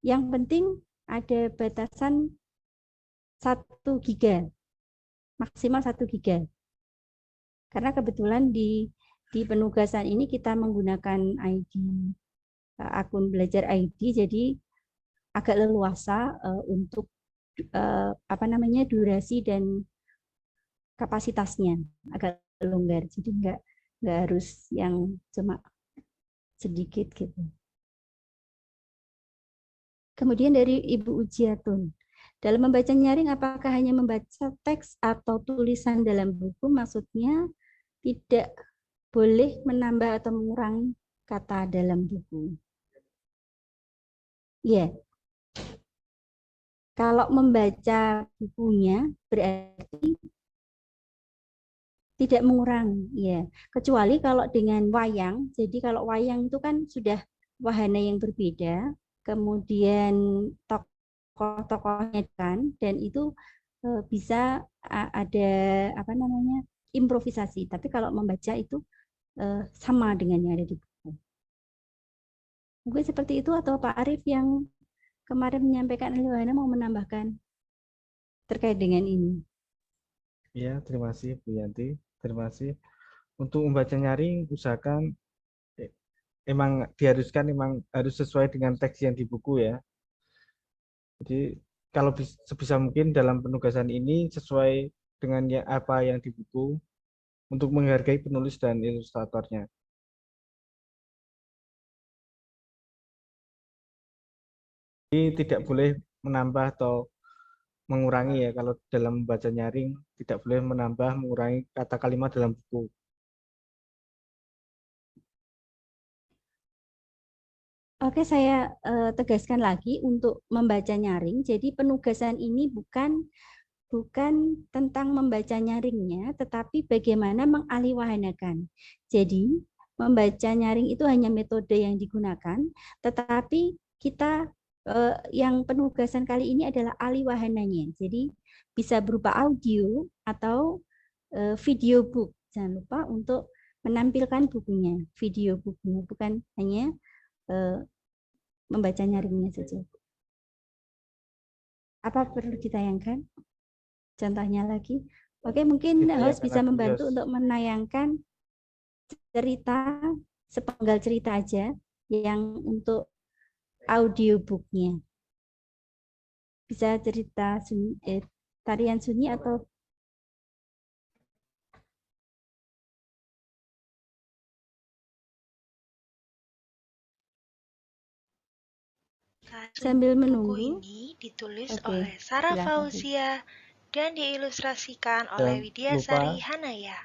yang penting ada batasan 1 giga, maksimal 1 giga. Karena kebetulan di penugasan ini kita menggunakan ID akun belajar ID, jadi agak leluasa untuk durasi dan kapasitasnya agak longgar, jadi nggak harus yang cuma sedikit gitu. Kemudian dari Ibu Ujiatun, dalam membaca nyaring apakah hanya membaca teks atau tulisan dalam buku? Maksudnya tidak boleh menambah atau mengurangi kata dalam buku. Ya, kalau membaca bukunya berarti tidak mengurangi, ya. Kecuali kalau dengan wayang, jadi kalau wayang itu kan sudah wahana yang berbeda, kemudian tokoh-tokohnya kan, dan itu bisa ada improvisasi. Tapi kalau membaca itu sama dengan yang ada di buku. Mungkin seperti itu, atau Pak Arief yang kemarin menyampaikan wahana mau menambahkan terkait dengan ini. Ya, terima kasih Bu Yanti. Terima kasih. Untuk membaca nyaring, usahakan emang harus sesuai dengan teks yang di buku ya. Jadi kalau sebisa mungkin dalam penugasan ini sesuai dengan apa yang di buku untuk menghargai penulis dan ilustratornya. Jadi tidak boleh menambah atau mengurangi ya, kalau dalam membaca nyaring tidak boleh menambah mengurangi kata kalimat dalam buku. Oke, saya tegaskan lagi untuk membaca nyaring. Jadi penugasan ini bukan tentang membaca nyaringnya, tetapi bagaimana mengalihwahanakan. Jadi membaca nyaring itu hanya metode yang digunakan, tetapi kita yang penugasan kali ini adalah alihwahananya. Jadi bisa berupa audio atau video book. Jangan lupa untuk menampilkan bukunya, video bukunya, bukan hanya membaca nyaringnya saja. Apa perlu ditayangkan? Contohnya lagi. Oke, mungkin host bisa membantu untuk menayangkan cerita, sepenggal cerita aja yang untuk audiobooknya. Bisa cerita tarian sunyi atau Sambil Buku menunggu, ini ditulis oke, oleh Sarah silakan. Fauzia dan diilustrasikan oleh Jangan Widyasari lupa Hanaya.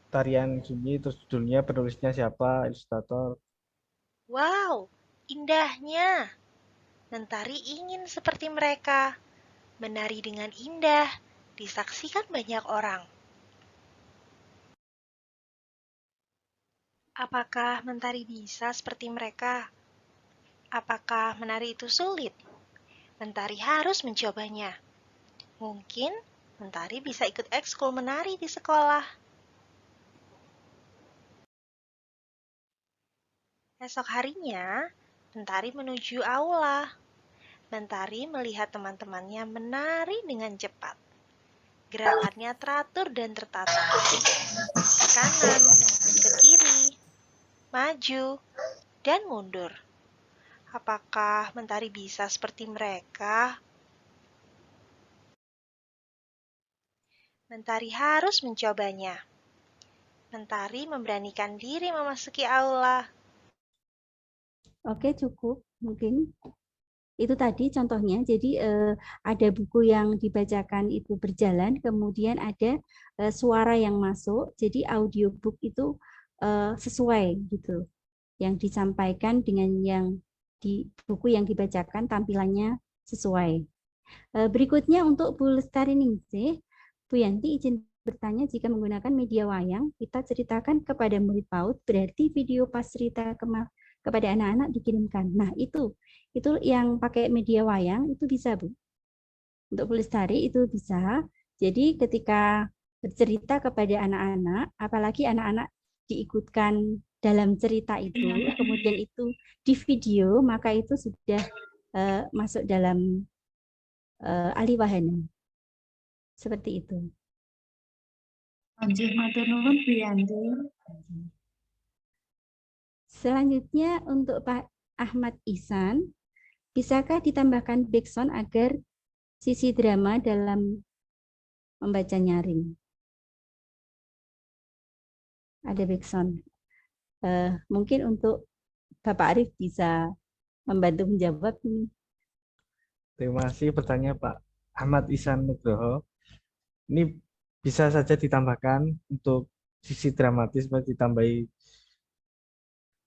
tarian sunyi, terus judulnya, penulisnya siapa, ilustrator. Wow, indahnya. Mentari ingin seperti mereka, menari dengan indah, disaksikan banyak orang. Apakah Mentari bisa seperti mereka? Apakah menari itu sulit? Mentari harus mencobanya. Mungkin Mentari bisa ikut ekskul menari di sekolah. Esok harinya, Mentari menuju aula. Mentari melihat teman-temannya menari dengan cepat. Gerakannya teratur dan tertata. Ke kanan, ke kiri, maju, dan mundur. Apakah Mentari bisa seperti mereka? Mentari harus mencobanya. Mentari memberanikan diri memasuki aula. Oke, cukup mungkin. Itu tadi contohnya, jadi ada buku yang dibacakan itu berjalan, kemudian ada suara yang masuk, jadi audiobook itu sesuai gitu, yang disampaikan dengan yang di buku yang dibacakan tampilannya sesuai. Berikutnya untuk Bu Lestari Ningsih, Bu Yanti izin bertanya, jika menggunakan media wayang, kita ceritakan kepada murid PAUD, berarti video pas cerita kepada anak-anak dikirimkan. Nah, itu yang pakai media wayang itu bisa, Bu. Untuk Bu Lestari itu bisa. Jadi ketika bercerita kepada anak-anak, apalagi anak-anak diikutkan dalam cerita itu, kemudian itu di video, maka itu sudah masuk dalam aliwahana. Seperti itu. Lanjut, matur nuwun Bu Yanti. Selanjutnya untuk Pak Ahmad Ihsan, bisakah ditambahkan backsound agar sisi drama dalam membaca nyaring? Ada backsound. Mungkin untuk Bapak Arif bisa membantu menjawab ini. Terima kasih pertanyaan Pak Ahmad Ihsan Nugroho. Ini bisa saja ditambahkan untuk sisi dramatis, ditambahi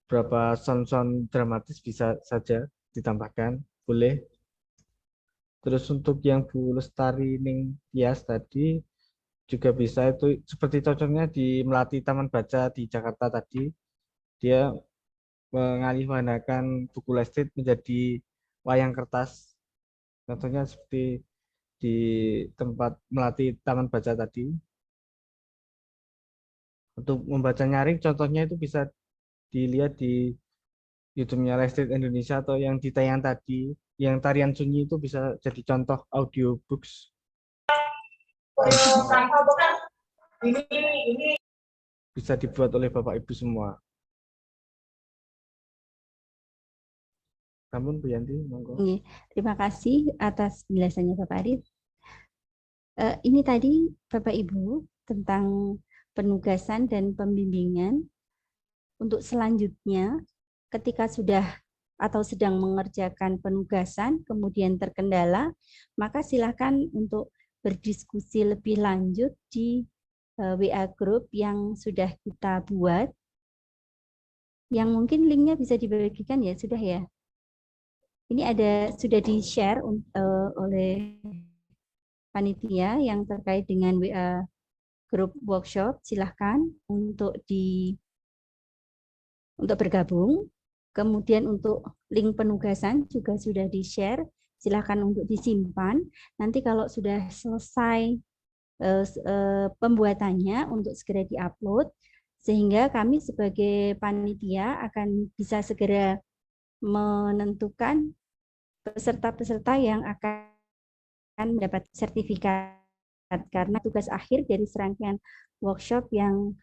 beberapa sound-sound dramatis bisa saja ditambahkan, boleh. Terus untuk yang Bu Lestari Ningtyas tadi juga bisa, itu seperti cocoknya di Melati Taman Baca di Jakarta tadi. Dia mengalihwanakan buku listrik menjadi wayang kertas. Contohnya seperti di tempat Melati Taman Baca tadi. Untuk membaca nyaring contohnya itu bisa dilihat di YouTube-nya Lestrit Indonesia, atau yang di tayang tadi, yang tarian sunyi itu bisa jadi contoh audiobooks. Bisa dibuat oleh Bapak Ibu semua. Namun Bu Yanti, monggo. Terima kasih atas penjelasannya Bapak Arif. Ini tadi Bapak Ibu tentang penugasan dan pembimbingan. Untuk selanjutnya, ketika sudah atau sedang mengerjakan penugasan, kemudian terkendala, maka silakan untuk berdiskusi lebih lanjut di WA group yang sudah kita buat. Yang mungkin linknya bisa dibagikan ya, sudah ya. Ini sudah di-share oleh panitia yang terkait dengan WA grup workshop. Silahkan untuk bergabung. Kemudian untuk link penugasan juga sudah di-share. Silahkan untuk disimpan. Nanti kalau sudah selesai pembuatannya untuk segera di-upload, sehingga kami sebagai panitia akan bisa segera menentukan peserta-peserta yang akan mendapat sertifikat, karena tugas akhir dari serangkaian workshop yang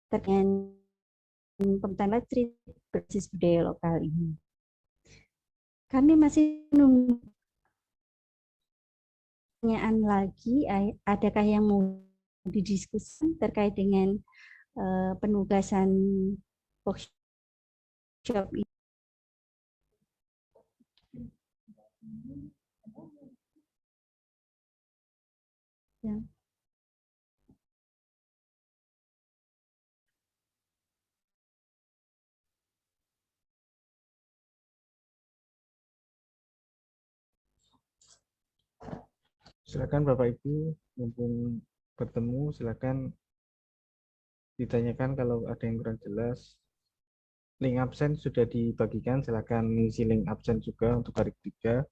terkait pembuatan Lestrit berbasis budaya lokal ini. Kami masih menunggu pertanyaan lagi, adakah yang mau didiskusikan terkait dengan penugasan workshop ini? Ya. Silakan Bapak Ibu, mumpung bertemu, silakan ditanyakan kalau ada yang kurang jelas. Link absen sudah dibagikan, silakan mengisi link absen juga untuk hari ketiga.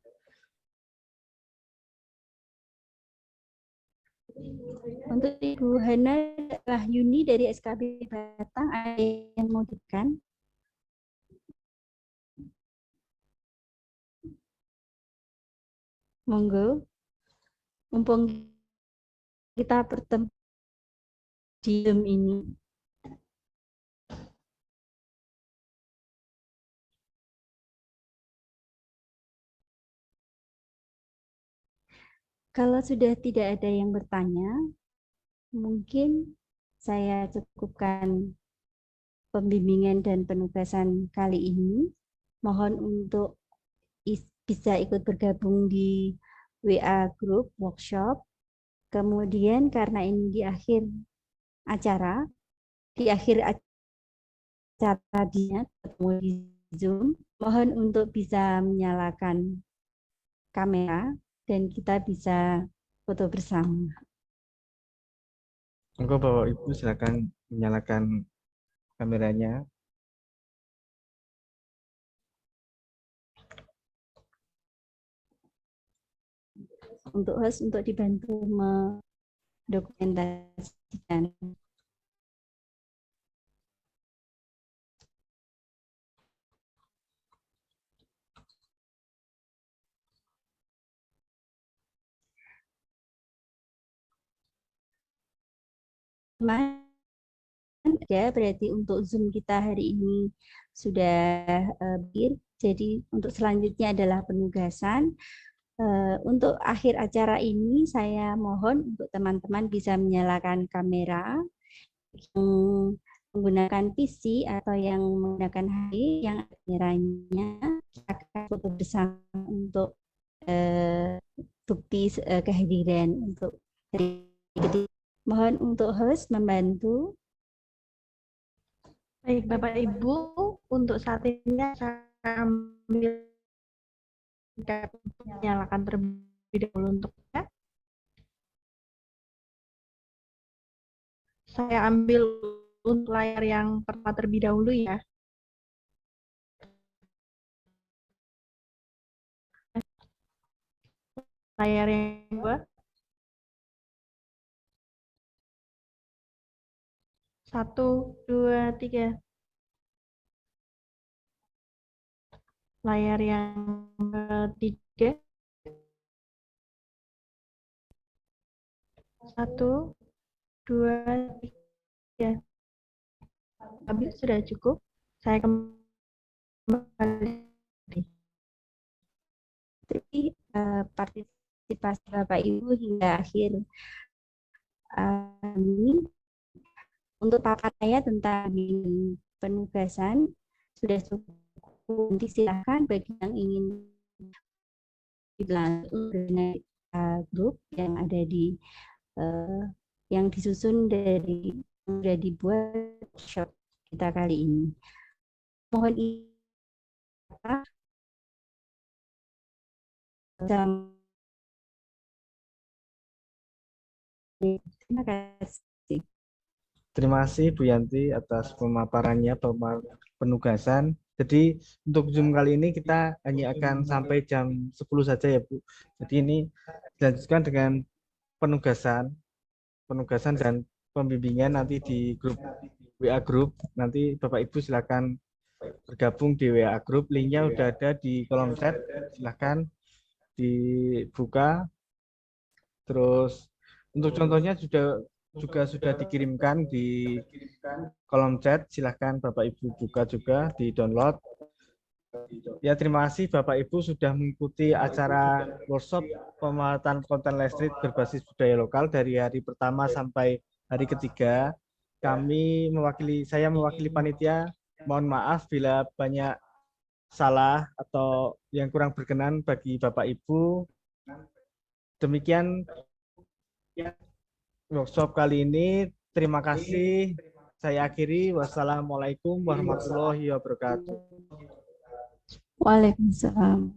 Untuk Ibu Hana Rahyuni dari SKB Batang, ada yang mau diberikan? Monggo, mumpung kita bertemu di Zoom ini. Kalau sudah tidak ada yang bertanya, mungkin saya cukupkan pembimbingan dan penugasan kali ini. Mohon untuk bisa ikut bergabung di WA Group Workshop. Kemudian karena ini di akhir acara dia ketemu di Zoom, mohon untuk bisa menyalakan kamera dan kita bisa foto bersama. Monggo Bapak Ibu silakan menyalakan kameranya. Untuk host untuk dibantu mendokumentasikan. Ya, berarti untuk Zoom kita hari ini sudah berakhir. Jadi untuk selanjutnya adalah penugasan. Untuk akhir acara ini saya mohon untuk teman-teman bisa menyalakan kamera yang menggunakan PC atau yang menggunakan HP yang kameranya akan foto bersama untuk bukti kehadiran untuk hari ini. Mohon untuk host membantu. Baik, Bapak Ibu, untuk saat ini saya ambil nyalakan terlebih dahulu untuknya. Saya ambil untuk layar yang pertama terlebih dahulu ya. Layar yang kedua. 1, 2, 3. Layar yang ketiga. 1, 2, 3. Habis sudah cukup. Saya kembali. Jadi partisipasi Bapak Ibu hingga akhir ini untuk paparan saya tentang penugasan sudah cukup. Nanti silakan bagi yang ingin langsung dengan grup yang ada di yang disusun dari yang sudah dibuat workshop kita kali ini. Mohon terima kasih. Terima kasih Bu Yanti atas pemaparannya, penugasan. Jadi untuk Zoom kali ini kita hanya akan sampai jam 10 saja ya Bu. Jadi ini dilanjutkan dengan penugasan dan pembimbingan nanti di grup WA Group. Nanti Bapak Ibu silakan bergabung di WA Group. Linknya udah ada di kolom chat. Silakan dibuka. Terus untuk contohnya juga sudah dikirimkan di kolom chat. Silahkan Bapak Ibu buka juga, di download. Ya, terima kasih Bapak Ibu sudah mengikuti acara workshop pemahaman konten Lestrit berbasis budaya lokal dari hari pertama sampai hari ketiga. Saya mewakili panitia, mohon maaf bila banyak salah atau yang kurang berkenan bagi Bapak Ibu. Demikian workshop kali ini. Terima kasih. Saya akhiri. Wassalamualaikum warahmatullahi wabarakatuh. Waalaikumsalam.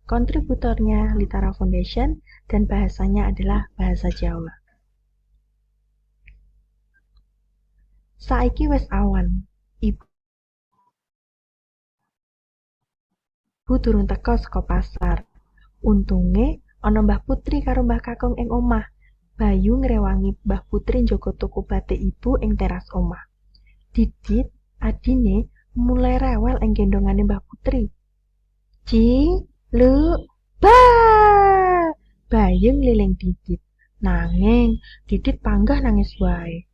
Kontributornya Litara Foundation dan bahasanya adalah bahasa Jawa. Saiki wis awan. Ibu durung teka saka pasar. Untunge ana Mbah Putri karo Mbah Kakung ing omah. Bayu ngrewangi Mbah Putri njaga toko batik ibu ing teras omah. Didit, adine mulai rewel ing gendongane Mbah Putri. Ba! Bayu ngliling Didit. Nanging Didit panggah nangis wae.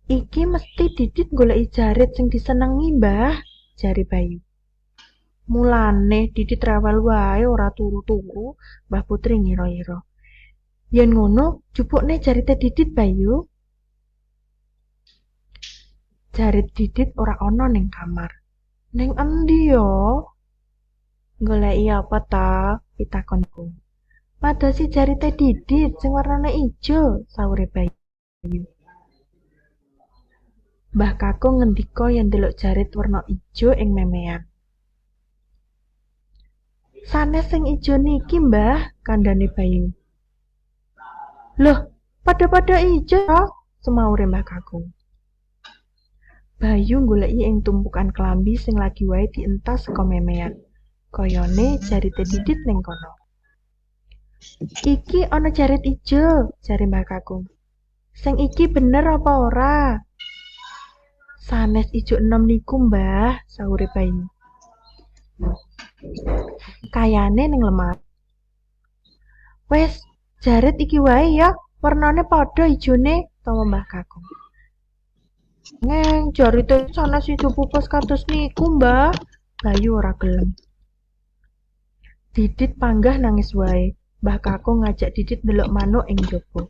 Iki mesti Didit goleki jarit sing disenengi, Mbah, jare Bayu. Mulane Didit rewel wae ora turu-turu, Mbah Putri ngira-ngira. Yen ngono, jupukne jarite Didit, Bayu. Jarit Didit ora ana ning kamar. Ning endi yo? Goleki apa ta? Pitakonku. Madosi jarite Didit sing warnane ijo, saure Bayu. Mbah Kakung ngendika yen ndelok jarit warna ijo ing memean. Sanes sing ijo niki, Mbah, kandhane Bayu. Loh, pada-pada ijo, semaure Mbah Kakung. Bayu goleki ing tumpukan klambi sing lagi wae dientas saka memean. Koyone jarite Didit ning kono. Iki ana jarit ijo, jare Mbah Kakung. Sing iki bener apa ora? Sanes ijo 6 niku, Mbah, saure Bayu. Kayane ning lemar. Wes, jarit iki wae ya, warnane padha ijone, tawa Mbah Kakung. Ngeng, jarite sanes ijo pupus kados niku, Mbah. Bayu ora gelem. Didit panggah nangis wae. Mbah Kakung ngajak Didit ndelok manuk ing njaba.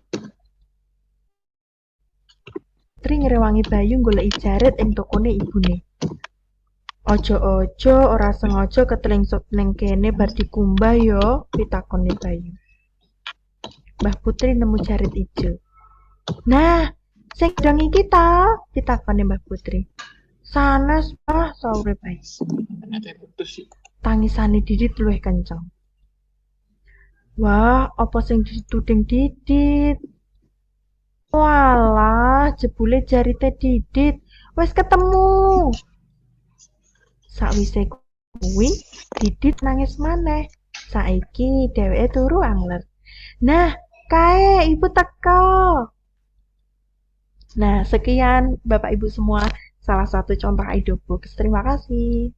Tri ngrewangi Bayu goleki jarit ing tokone ibune. Ojo-ojo ora sengaja ketelingsut ning kene bar dikumbah yo, pitakone Bayu. Mbah Putri nemu jarit ijo. Nah, sing dang iki ta? Pitakone Mbah Putri. Sanes, Mbah, saure Bayu. Tangisane Didit luwih kenceng. Wah, apa sing dituding Didit? Walah, jebule jarite Didit wis ketemu. Sakwise kuwi, Didit nangis maneh. Saiki dheweke turu angler. Nah, kae ibu teka. Nah, sekian Bapak Ibu semua salah satu contoh Aidobooks. Terima kasih.